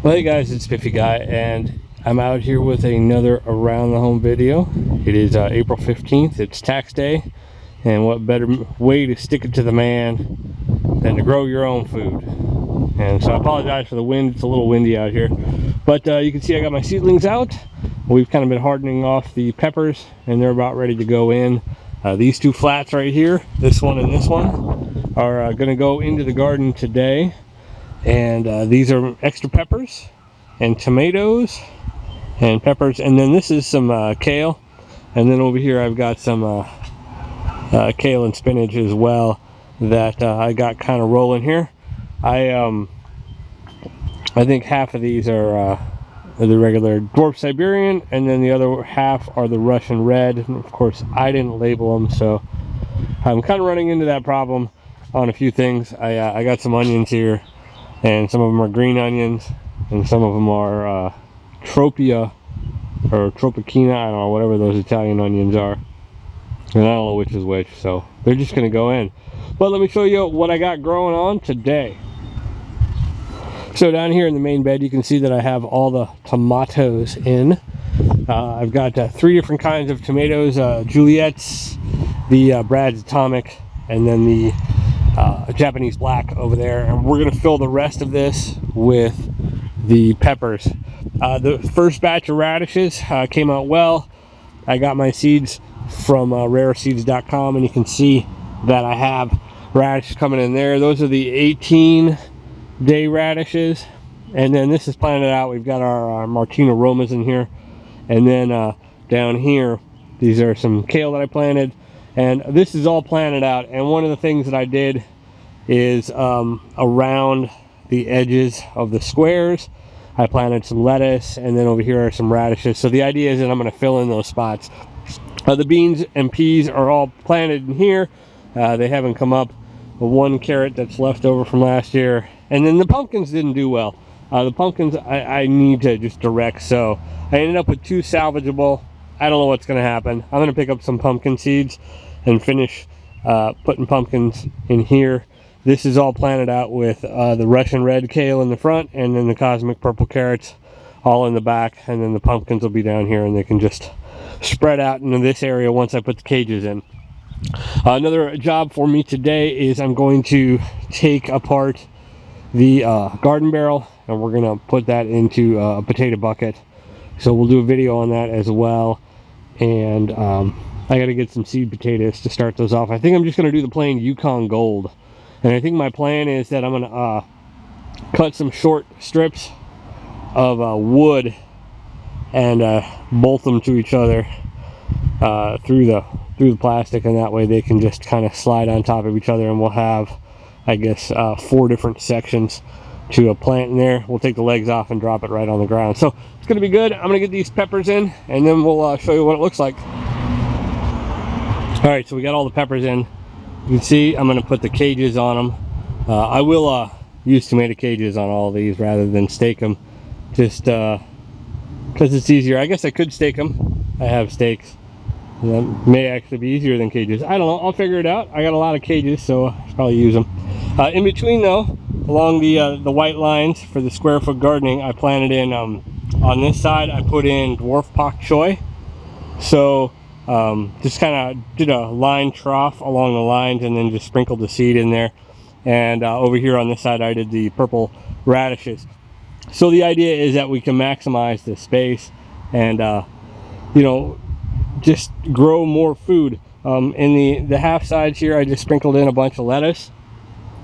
Well, hey guys, it's Spiffyguy, and I'm out here with another Around the Home video. It is April 15th, it's tax day, and what better way to stick it to the man than to grow your own food. And so I apologize for the wind, it's a little windy out here. But you can see I got my seedlings out. We've kind of been hardening off the peppers, and they're about ready to go in. These two flats right here, this one and this one, are going to go into the garden today. And these are extra peppers and tomatoes and peppers, and then this is some kale, and then over here I've got some kale and spinach as well that I got kind of rolling here. I think half of these are the regular dwarf Siberian, and then the other half are the Russian red. And of course I didn't label them, so I'm kind of running into that problem on a few things. I got some onions here, and some of them are green onions, and some of them are Tropia or Tropicina, I don't know, whatever those Italian onions are, and I don't know which is which, so they're just going to go in. But let me show you what I got growing on today. So down here in the main bed you can see that I have all the tomatoes in. I've got 3 different kinds of tomatoes, Juliet's, the Brad's Atomic, and then the Japanese black over there, and we're going to fill the rest of this with the peppers. The first batch of radishes came out well. I got my seeds from rareseeds.com, and you can see that I have radishes coming in there. Those are the 18-day radishes, and then this is planted out. We've got our Martina Romas in here, and then down here these are some kale that I planted. And this is all planted out, and one of the things that I did is around the edges of the squares I planted some lettuce, and then over here are some radishes. So the idea is that I'm going to fill in those spots. The beans and peas are all planted in here. They haven't come up. One carrot that's left over from last year, and then the pumpkins didn't do well. The pumpkins I need to just direct, so I ended up with 2 salvageable. I don't know what's going to happen. I'm going to pick up some pumpkin seeds and finish putting pumpkins in here. This is all planted out with the Russian red kale in the front, and then the cosmic purple carrots all in the back, and then the pumpkins will be down here, and they can just spread out into this area once I put the cages in. Another job for me today is I'm going to take apart the garden barrel, and we're going to put that into a potato bucket. So we'll do a video on that as well. And I got to get some seed potatoes to start those off. I think I'm just going to do the plain Yukon Gold. And I think my plan is that I'm going to cut some short strips of wood and bolt them to each other through the plastic, and that way they can just kind of slide on top of each other, and we'll have, I guess, 4 different sections to a plant in there. We'll take the legs off and drop it right on the ground. So it's going to be good. I'm going to get these peppers in, and then we'll show you what it looks like. All right, so we got all the peppers in. You can see I'm going to put the cages on them. I will use tomato cages on all of these rather than stake them, just because it's easier. I guess I could stake them. I have stakes. That may actually be easier than cages. I don't know. I'll figure it out. I got a lot of cages, so I'll probably use them. In between, though, along the white lines for the square foot gardening, I planted in, on this side, I put in dwarf pak choi. So just kind of did a line trough along the lines, and then just sprinkled the seed in there. And over here on this side I did the purple radishes. So the idea is that we can maximize the space and you know, just grow more food. In the half sides here I just sprinkled in a bunch of lettuce.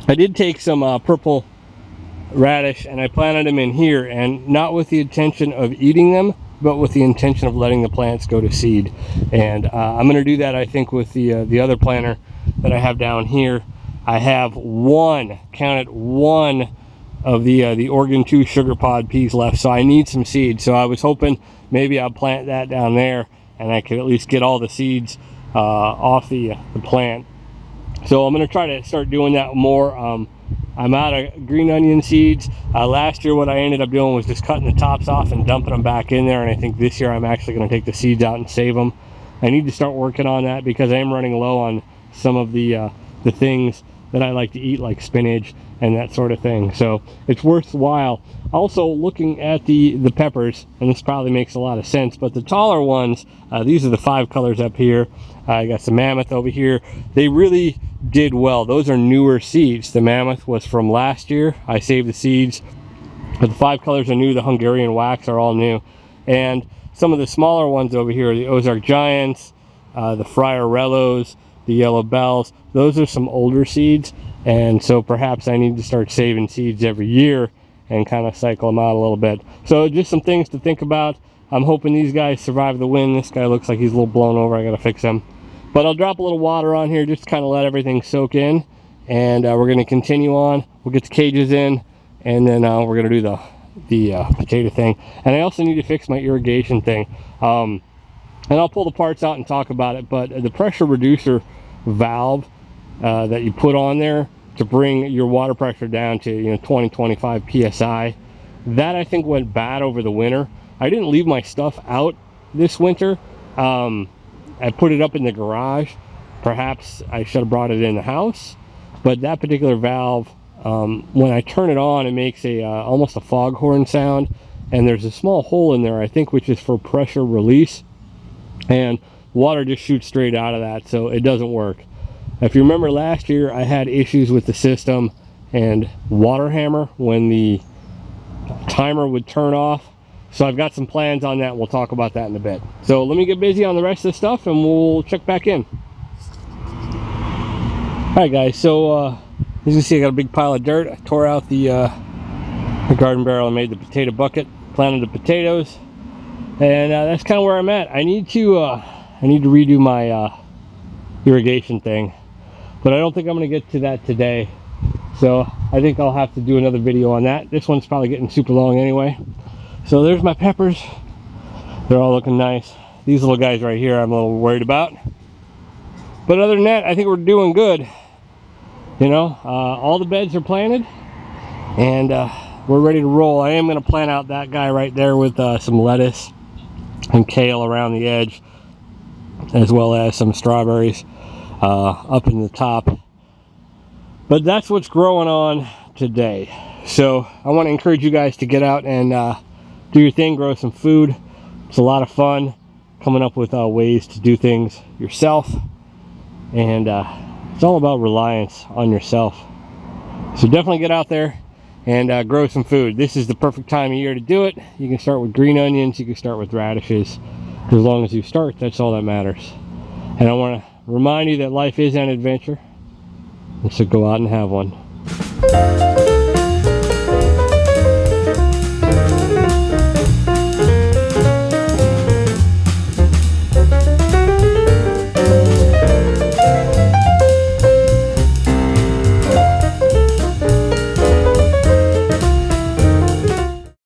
I did take some purple radish and I planted them in here, and not with the intention of eating them, but with the intention of letting the plants go to seed. And I'm going to do that, I think, with the other planter that I have down here. I have one, count it, one of the Oregon 2 sugar pod peas left, so I need some seeds. So I was hoping maybe I'll plant that down there, and I could at least get all the seeds off the plant. So I'm going to try to start doing that more. I'm out of green onion seeds. Last year what I ended up doing was just cutting the tops off and dumping them back in there, and I think this year I'm actually going to take the seeds out and save them. I need to start working on that because I am running low on some of the things that I like to eat, like spinach and that sort of thing. So it's worthwhile. Also looking at the peppers, and this probably makes a lot of sense, but the taller ones, these are the 5 colors up here. I got some Mammoth over here. They really did well. Those are newer seeds. The Mammoth was from last year. I saved the seeds, but the 5 colors are new. The Hungarian Wax are all new. And some of the smaller ones over here, the Ozark Giants, the Friarellos, the Yellow Bells, those are some older seeds, and so perhaps I need to start saving seeds every year and kind of cycle them out a little bit. So just some things to think about. I'm hoping these guys survive the wind. This guy looks like he's a little blown over. I gotta fix him. But I'll drop a little water on here just to kind of let everything soak in, and we're going to continue on. We'll get the cages in, and then we're going to do the potato thing. And I also need to fix my irrigation thing, and I'll pull the parts out and talk about it. But the pressure reducer valve that you put on there to bring your water pressure down to 20-25 psi, that I think went bad over the winter. I didn't leave my stuff out this winter. I put it up in the garage. Perhaps I should have brought it in the house, but that particular valve, when I turn it on, it makes a almost a foghorn sound, and there's a small hole in there, I think, which is for pressure release, and water just shoots straight out of that, so it doesn't work. If you remember last year, I had issues with the system and water hammer when the timer would turn off. So I've got some plans on that. We'll talk about that in a bit. So let me get busy on the rest of the stuff and we'll check back in. Alright guys, so as you can see, I got a big pile of dirt. I tore out the garden barrel and made the potato bucket, planted the potatoes, and that's kind of where I'm at. I need to redo my irrigation thing, but I don't think I'm going to get to that today. So I think I'll have to do another video on that. This one's probably getting super long anyway. So there's my peppers. They're all looking nice. These little guys right here I'm a little worried about. But other than that, I think we're doing good. All the beds are planted, and we're ready to roll. I am going to plant out that guy right there with some lettuce and kale around the edge, as well as some strawberries up in the top. But that's what's growing on today. So I want to encourage you guys to get out and do your thing, grow some food. It's a lot of fun coming up with ways to do things yourself, and it's all about reliance on yourself. So definitely get out there and grow some food. This is the perfect time of year to do it. You can start with green onions, you can start with radishes. As long as you start, that's all that matters. And I want to remind you that life is an adventure, and so go out and have one.